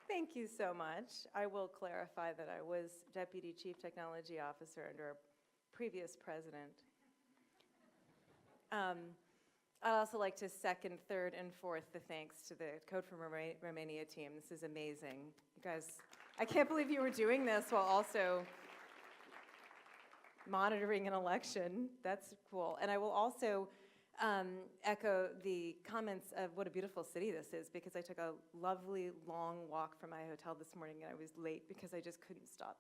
Thank you so much. I will clarify that I was Deputy Chief Technology Officer under a previous president. I'd also like to second, third, and fourth the thanks to the Code for Romania team. This is amazing. You guys, I can't believe you were doing this while also monitoring an election. That's cool. And I will also echo the comments of what a beautiful city this is, because I took a lovely long walk from my hotel this morning and I was late because I just couldn't stop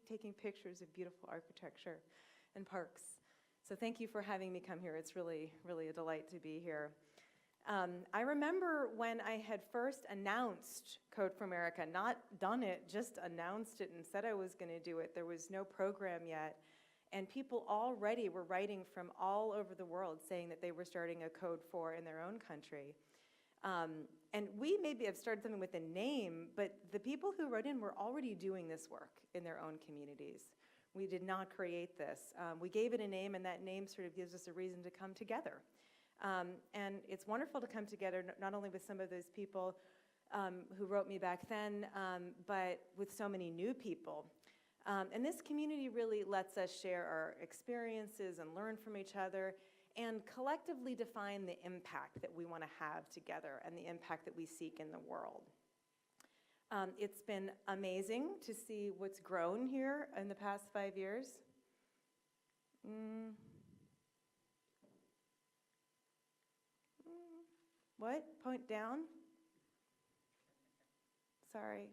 taking pictures of beautiful architecture and parks. So thank you for having me come here. It's really, really a delight to be here. I remember when I had first announced Code for America, not done it, just announced it and said I was going to do it. There was no program yet. And people already were writing from all over the world saying that they were starting a Code for in their own country. And we maybe have started something with a name, but the people who wrote in were already doing this work in their own communities. We did not create this. We gave it a name, and that name sort of gives us a reason to come together. And it's wonderful to come together, not only with some of those people who wrote me back then, but with so many new people. And this community really lets us share our experiences and learn from each other and collectively define the impact that we want to have together and the impact that we seek in the world. It's been amazing to see what's grown here in the past 5 years. What? Point down? Sorry.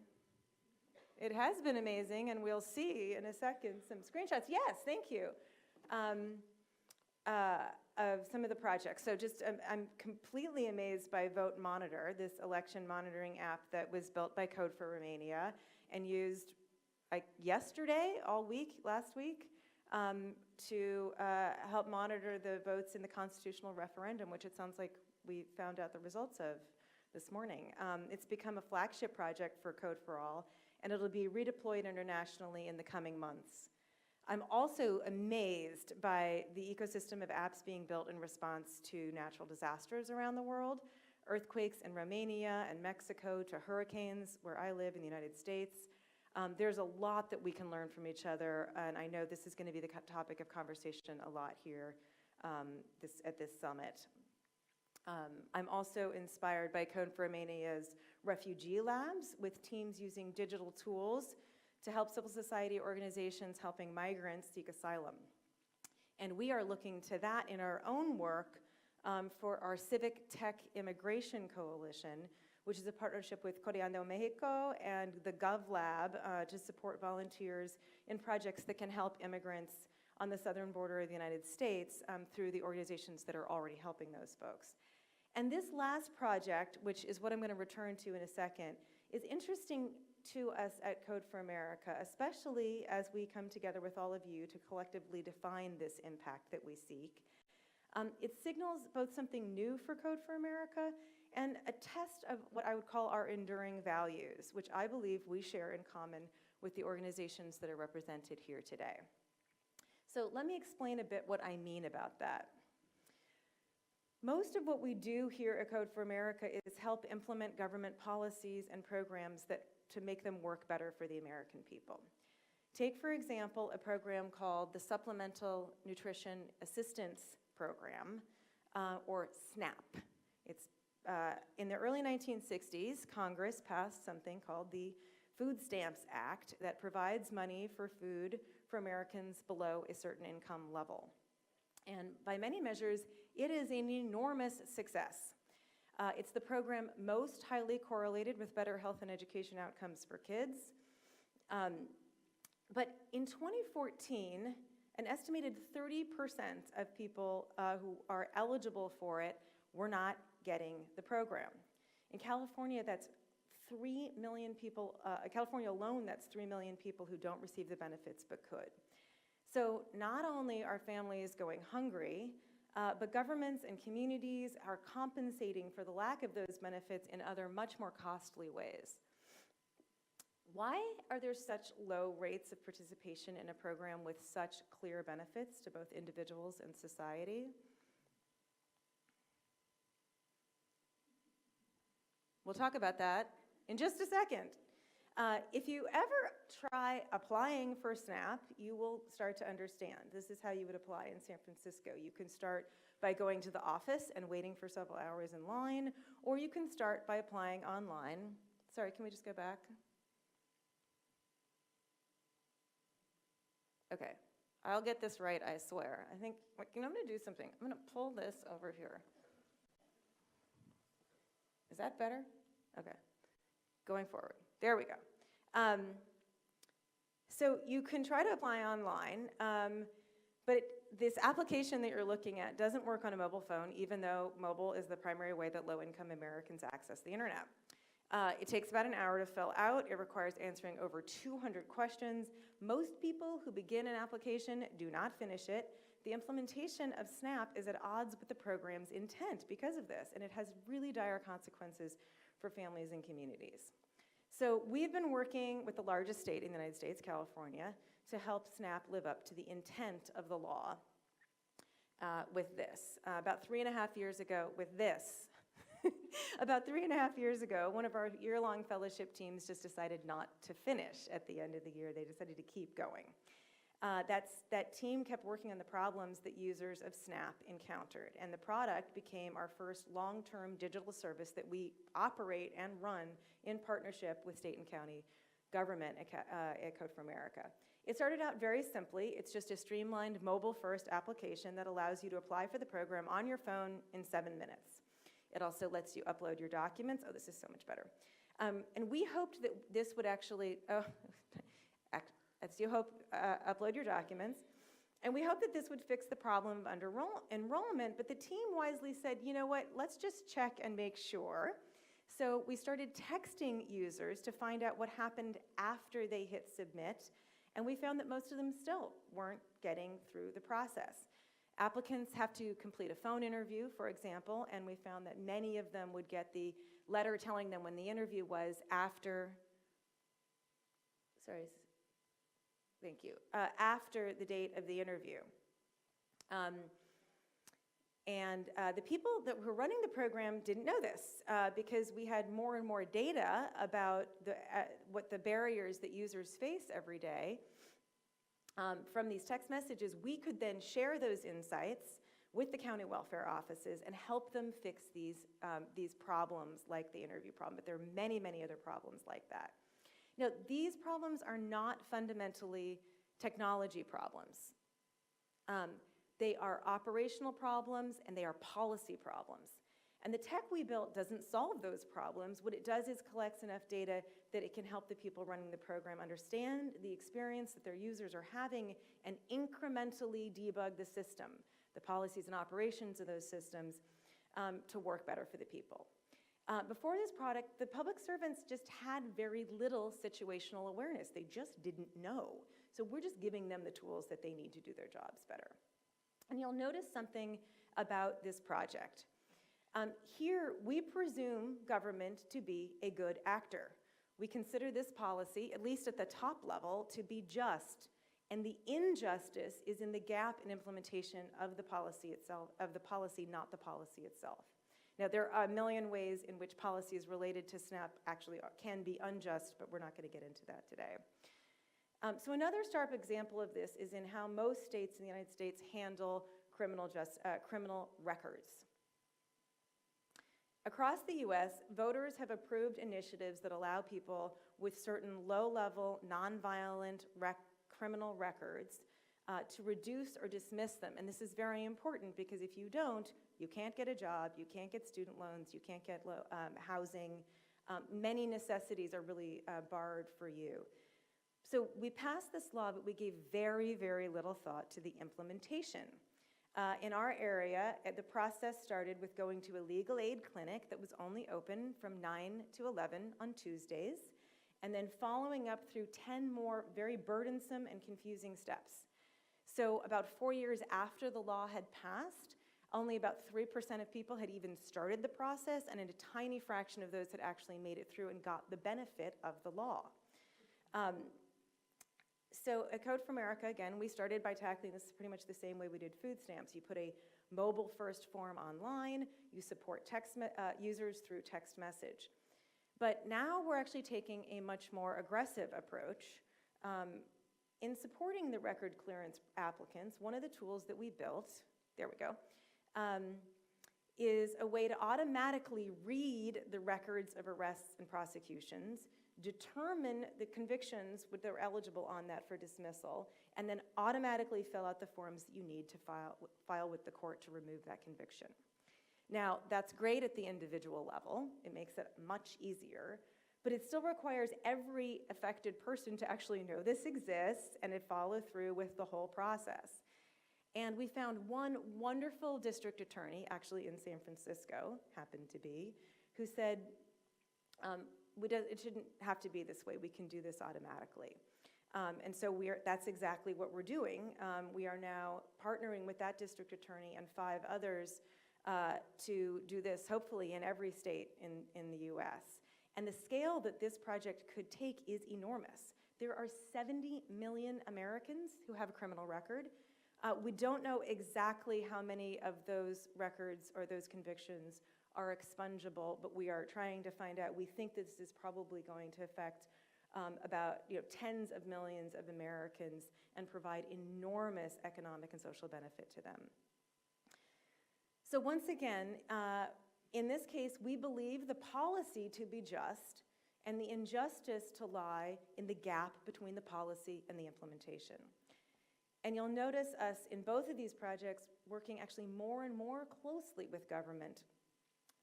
It has been amazing, and we'll see in a second some screenshots. Yes, thank you. Of some of the projects. So just, I'm completely amazed by Vote Monitor, this election monitoring app that was built by Code for Romania and used yesterday, all week, last week, to help monitor the votes in the constitutional referendum, which it sounds like we found out the results of this morning. It's become a flagship project for Code for All, and it'll be redeployed internationally in the coming months. I'm also amazed by the ecosystem of apps being built in response to natural disasters around the world, earthquakes in Romania and Mexico to hurricanes where I live in the United States. There's a lot that we can learn from each other, and I know this is going to be the topic of conversation a lot here at this summit. I'm also inspired by Code for Romania's refugee labs with teams using digital tools to help civil society organizations helping migrants seek asylum. And we are looking to that in our own work for our Civic Tech Immigration Coalition, which is a partnership with Coreando Mexico and the GovLab to support volunteers in projects that can help immigrants on the southern border of the United States through the organizations that are already helping those folks. And this last project, which is what I'm going to return to in a second, is interesting to us at Code for America, especially as we come together with all of you to collectively define this impact that we seek. It signals both something new for Code for America and a test of what I would call our enduring values, which I believe we share in common with the organizations that are represented here today. So let me explain a bit what I mean about that. Most of what we do here at Code for America is help implement government policies and programs to make them work better for the American people. Take, for example, a program called the Supplemental Nutrition Assistance Program, or SNAP. It's in the early 1960s, Congress passed something called the Food Stamps Act that provides money for food for Americans below a certain income level. And by many measures, it is an enormous success. It's the program most highly correlated with better health and education outcomes for kids. But in 2014, an estimated 30% of people who are eligible for it were not getting the program. In California, that's 3 million people, California alone, that's 3 million people who don't receive the benefits but could. So not only are families going hungry, but governments and communities are compensating for the lack of those benefits in other much more costly ways. Why are there such low rates of participation in a program with such clear benefits to both individuals and society? We'll talk about that. in just a second. If you ever try applying for SNAP, you will start to understand. This is how you would apply in San Francisco. You can start by going to the office and waiting for several hours in line, or you can start by applying online. Sorry, can we just go back? Okay, I'll get this right, I swear. I think, I'm gonna do something. I'm gonna pull this over here. Is that better? Okay, going forward. There we go. So you can try to apply online, but this application that you're looking at doesn't work on a mobile phone, even though mobile is the primary way that low-income Americans access the internet. It takes about an hour to fill out. It requires answering over 200 questions. Most people who begin an application do not finish it. The implementation of SNAP is at odds with the program's intent because of this, and it has really dire consequences for families and communities. So we've been working with the largest state in the United States, California, to help SNAP live up to the intent of the law with this. About 3.5 years ago, about 3.5 years ago, one of our year-long fellowship teams just decided not to finish at the end of the year. They decided to keep going. That team kept working on the problems that users of SNAP encountered, and the product became our first long-term digital service that we operate and run in partnership with state and county government at Code for America. It started out very simply. It's just a streamlined mobile-first application that allows you to apply for the program on your phone in 7 minutes. It also lets you upload your documents. Oh, this is so much better. And we hoped that this would actually, upload your documents. And we hoped that this would fix the problem of under-enrollment, but the team wisely said, you know what, let's just check and make sure. So we started texting users to find out what happened after they hit submit, and we found that most of them still weren't getting through the process. Applicants have to complete a phone interview, for example, and we found that many of them would get the letter telling them when the interview was after, after the date of the interview. The people that were running the program didn't know this because we had more and more data about what the barriers that users face every day. From these text messages, we could then share those insights with the county welfare offices and help them fix these problems like the interview problem, but there are many, many other problems like that. Now, these problems are not fundamentally technology problems. They are operational problems and they are policy problems. And the tech we built doesn't solve those problems. What it does is collects enough data that it can help the people running the program understand the experience that their users are having and incrementally debug the system, the policies and operations of those systems, to work better for the people. Before this product, the public servants just had very little situational awareness. They just didn't know. So we're just giving them the tools that they need to do their jobs better. And you'll notice something about this project. Here, we presume government to be a good actor. We consider this policy, at least at the top level, to be just, and the injustice is in the gap in implementation of the policy itself, not the policy itself. Now, there are a million ways in which policies related to SNAP actually can be unjust, but we're not going to get into that today. So another sharp example of this is in how most states in the United States handle criminal records. Across the US, voters have approved initiatives that allow people with certain low-level, nonviolent criminal records to reduce or dismiss them. And this is very important because if you don't, you can't get a job, you can't get student loans, you can't get housing. Many necessities are really barred for you. So we passed this law, but we gave very, very little thought to the implementation. In our area, the process started with going to a legal aid clinic that was only open from 9 to 11 on Tuesdays, and then following up through 10 more very burdensome and confusing steps. So about 4 years after the law had passed, only about 3% of people had even started the process, and a tiny fraction of those had actually made it through and got the benefit of the law. So at Code for America, again, we started by tackling this pretty much the same way we did food stamps. You put a mobile-first form online, you support users through text message. But now we're actually taking a much more aggressive approach. In supporting the record clearance applicants, one of the tools that we built, there we go, is a way to automatically read the records of arrests and prosecutions, determine the convictions that they're eligible on that for dismissal, and then automatically fill out the forms that you need to file with the court to remove that conviction. Now, that's great at the individual level. It makes it much easier, but it still requires every affected person to actually know this exists and to follow through with the whole process. And we found one wonderful district attorney, actually in San Francisco, happened to be, who said, it shouldn't have to be this way. We can do this automatically. And so that's exactly what we're doing. We are now partnering with that district attorney and 5 others to do this, hopefully in every state in the US. And the scale that this project could take is enormous. There are 70 million Americans who have a criminal record. We don't know exactly how many of those records or those convictions are expungible, but we are trying to find out. We think this is probably going to affect about tens of millions of Americans and provide enormous economic and social benefit to them. So once again, in this case, we believe the policy to be just and the injustice to lie in the gap between the policy and the implementation. And you'll notice us in both of these projects working actually more and more closely with government,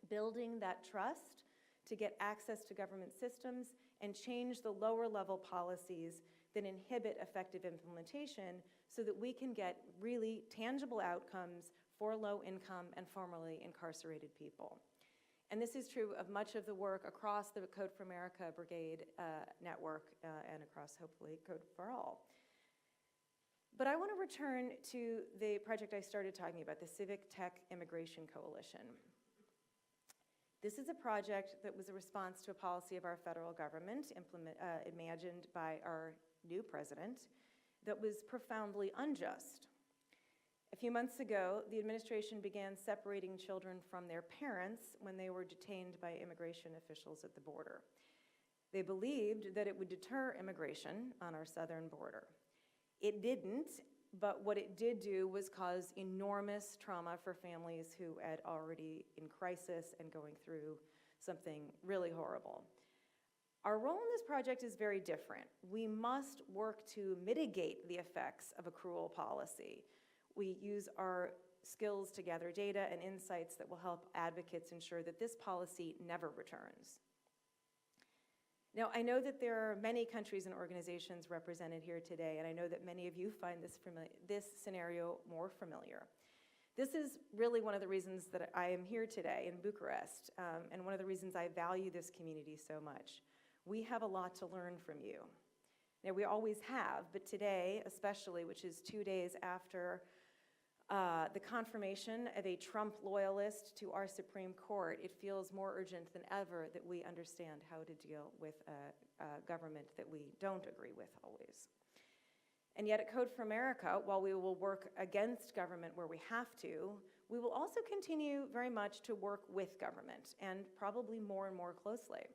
building that trust to get access to government systems and change the lower level policies that inhibit effective implementation so that we can get really tangible outcomes for low income and formerly incarcerated people. And this is true of much of the work across the Code for America Brigade network and across, hopefully, Code for All. But I want to return to the project I started talking about, the Civic Tech Immigration Coalition. This is a project that was a response to a policy of our federal government, imagined by our new president, that was profoundly unjust. A few months ago, the administration began separating children from their parents when they were detained by immigration officials at the border. They believed that it would deter immigration on our southern border. It didn't, but what it did do was cause enormous trauma for families who had already in crisis and going through something really horrible. Our role in this project is very different. We must work to mitigate the effects of a cruel policy. We use our skills to gather data and insights that will help advocates ensure that this policy never returns. Now, I know that there are many countries and organizations represented here today, and I know that many of you find this scenario more familiar. This is really one of the reasons that I am here today in Bucharest, and one of the reasons I value this community so much. We have a lot to learn from you. Now, we always have, but today, especially, which is 2 days after the confirmation of a Trump loyalist to our Supreme Court, it feels more urgent than ever that we understand how to deal with a government that we don't agree with always. And yet at Code for America, while we will work against government where we have to, we will also continue very much to work with government, and probably more and more closely.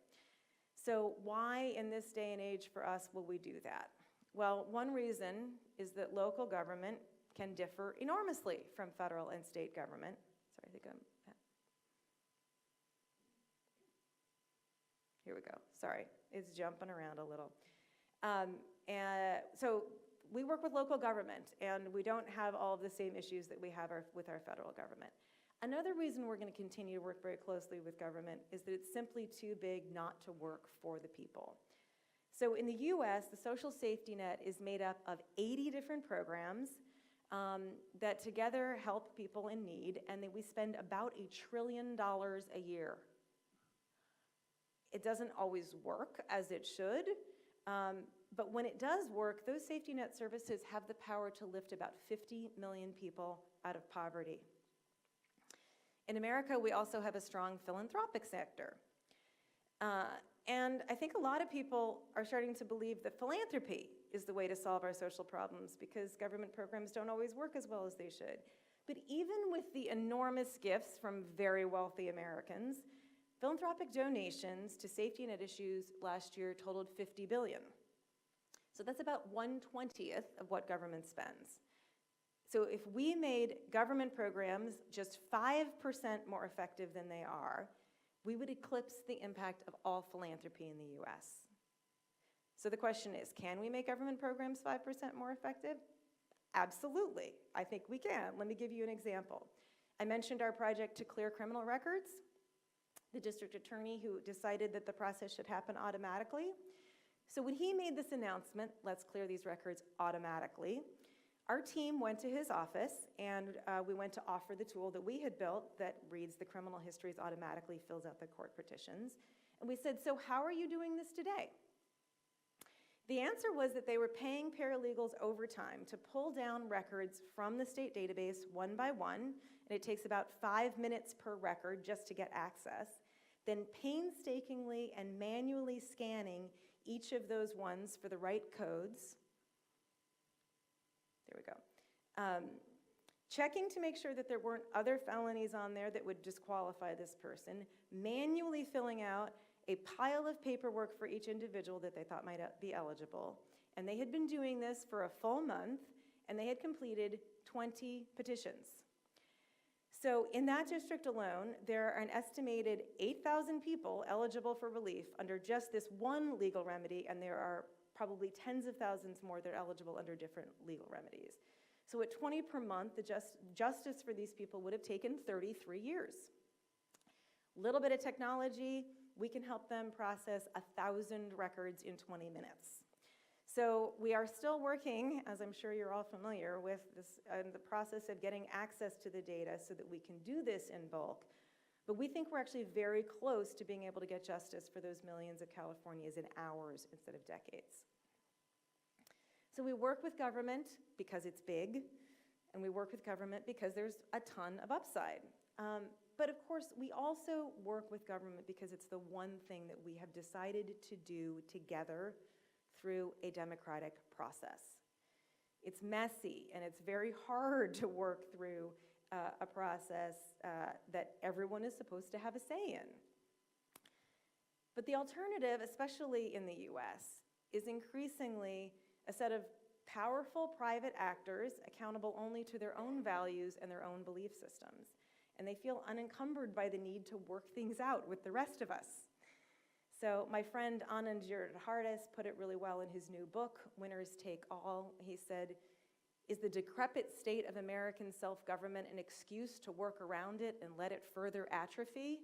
So why in this day and age for us will we do that? Well, one reason is that local government can differ enormously from federal and state government. Sorry, I think here we go. Sorry, it's jumping around a little. So we work with local government, and we don't have all of the same issues that we have with our federal government. Another reason we're going to continue to work very closely with government is that it's simply too big not to work for the people. So in the US, the social safety net is made up of 80 different programs that together help people in need, and that we spend about $1 trillion a year. It doesn't always work as it should, but when it does work, those safety net services have the power to lift about 50 million people out of poverty. In America, we also have a strong philanthropic sector. And I think a lot of people are starting to believe that philanthropy is the way to solve our social problems, because government programs don't always work as well as they should. But even with the enormous gifts from very wealthy Americans, Philanthropic donations to safety net issues last year totaled $50 billion. So that's about 1/20th of what government spends. So if we made government programs just 5% more effective than they are, we would eclipse the impact of all philanthropy in the US. So the question is, can we make government programs 5% more effective? Absolutely, I think we can. Let me give you an example. I mentioned our project to clear criminal records, the district attorney who decided that the process should happen automatically. So when he made this announcement, let's clear these records automatically, our team went to his office and we went to offer the tool that we had built that reads the criminal histories automatically, fills out the court petitions. And we said, so how are you doing this today? The answer was that they were paying paralegals overtime to pull down records from the state database one by one, and it takes about 5 minutes per record just to get access, then painstakingly and manually scanning each of those ones for the right codes. There we go. Checking to make sure that there weren't other felonies on there that would disqualify this person, manually filling out a pile of paperwork for each individual that they thought might be eligible. And they had been doing this for a full month, and they had completed 20 petitions. So in that district alone, there are an estimated 8,000 people eligible for relief under just this one legal remedy, and there are probably tens of thousands more that are eligible under different legal remedies. So at 20 per month, the justice for these people would have taken 33 years. Little bit of technology, we can help them process 1,000 records in 20 minutes. So we are still working, as I'm sure you're all familiar with, this, the process of getting access to the data so that we can do this in bulk. But we think we're actually very close to being able to get justice for those millions of Californians in hours instead of decades. So we work with government because it's big, and we work with government because there's a ton of upside. But of course, we also work with government because it's the one thing that we have decided to do together through a democratic process. It's messy, and it's very hard to work through a process that everyone is supposed to have a say in. But the alternative, especially in the US, is increasingly a set of powerful private actors accountable only to their own values and their own belief systems. And they feel unencumbered by the need to work things out with the rest of us. So my friend Anand Giridharadas put it really well in his new book, Winners Take All. He said, "Is the decrepit state of American self-government an excuse to work around it and let it further atrophy?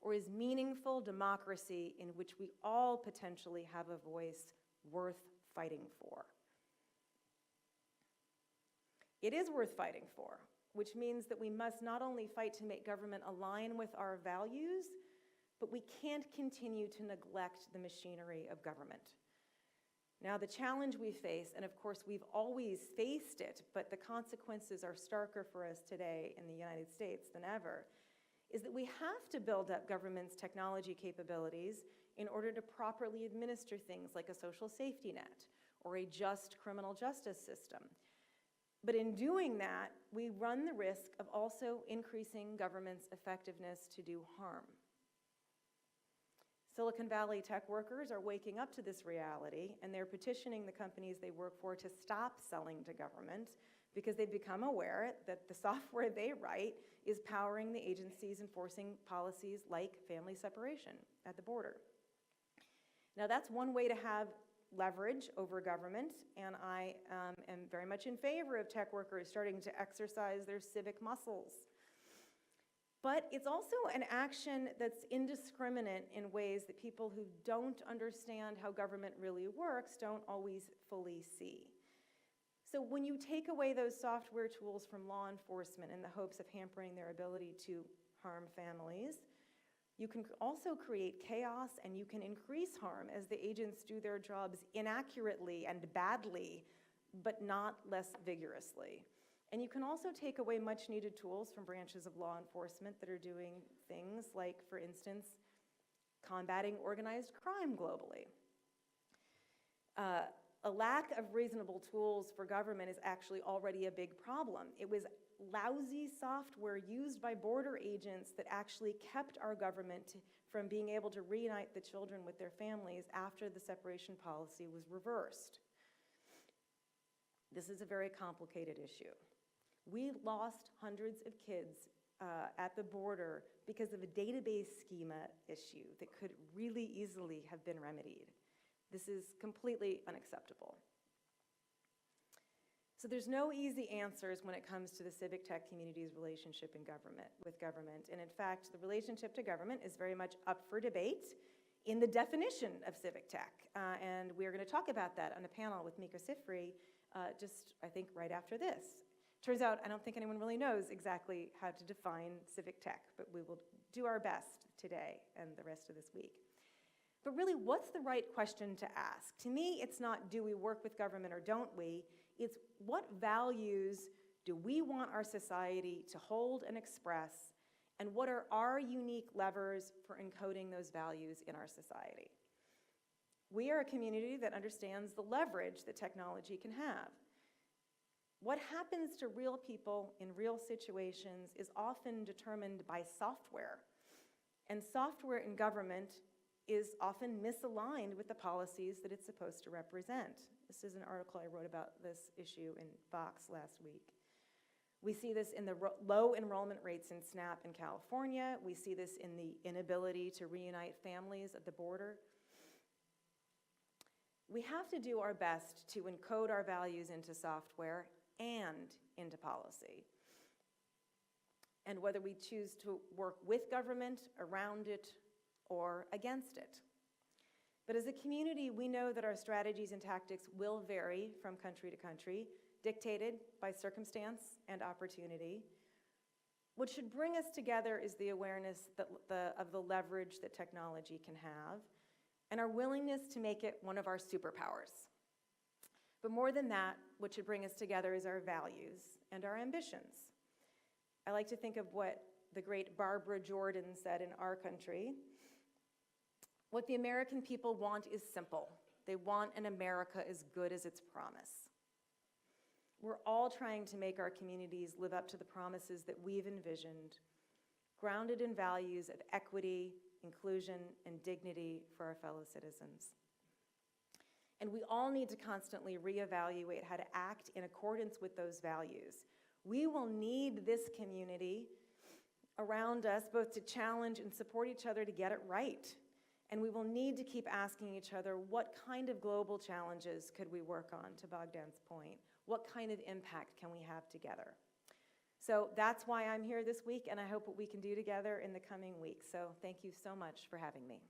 Or is meaningful democracy in which we all potentially have a voice worth fighting for?" It is worth fighting for, which means that we must not only fight to make government align with our values, but we can't continue to neglect the machinery of government. Now, the challenge we face, and of course we've always faced it, but the consequences are starker for us today in the United States than ever, is that we have to build up government's technology capabilities in order to properly administer things like a social safety net or a just criminal justice system. But in doing that, we run the risk of also increasing government's effectiveness to do harm. Silicon Valley tech workers are waking up to this reality, and they're petitioning the companies they work for to stop selling to government because they've become aware that the software they write is powering the agencies enforcing policies like family separation at the border. Now, that's one way to have leverage over government, and I am very much in favor of tech workers starting to exercise their civic muscles. But it's also an action that's indiscriminate in ways that people who don't understand how government really works don't always fully see. So when you take away those software tools from law enforcement in the hopes of hampering their ability to harm families, you can also create chaos, and you can increase harm as the agents do their jobs inaccurately and badly, but not less vigorously. And you can also take away much needed tools from branches of law enforcement that are doing things like, for instance, combating organized crime globally. A lack of reasonable tools for government is actually already a big problem. It was lousy software used by border agents that actually kept our government from being able to reunite the children with their families after the separation policy was reversed. This is a very complicated issue. We lost hundreds of kids at the border because of a database schema issue that could really easily have been remedied. This is completely unacceptable. So there's no easy answers when it comes to the civic tech community's relationship with government. And in fact, the relationship to government is very much up for debate in the definition of civic tech. And we're going to talk about that on a panel with Mika Sifri just, I think, right after this. Turns out, I don't think anyone really knows exactly how to define civic tech, but we will do our best today and the rest of this week. But really, what's the right question to ask? To me, it's not, do we work with government or don't we? It's, what values do we want our society to hold and express, and what are our unique levers for encoding those values in our society? We are a community that understands the leverage that technology can have. What happens to real people in real situations is often determined by software. And software in government is often misaligned with the policies that it's supposed to represent. This is an article I wrote about this issue in Vox last week. We see this in the low enrollment rates in SNAP in California. We see this in the inability to reunite families at the border. We have to do our best to encode our values into software and into policy. And whether we choose to work with government, around it, or against it. But as a community, we know that our strategies and tactics will vary from country to country, dictated by circumstance and opportunity. What should bring us together is the awareness of the leverage that technology can have, and our willingness to make it one of our superpowers. But more than that, what should bring us together is our values and our ambitions. I like to think of what the great Barbara Jordan said in our country. What the American people want is simple. They want an America as good as its promise. We're all trying to make our communities live up to the promises that we've envisioned, grounded in values of equity, inclusion, and dignity for our fellow citizens. And we all need to constantly reevaluate how to act in accordance with those values. We will need this community around us both to challenge and support each other to get it right. And we will need to keep asking each other, what kind of global challenges could we work on, to Bogdan's point? What kind of impact can we have together? So that's why I'm here this week, and I hope what we can do together in the coming weeks. So thank you so much for having me.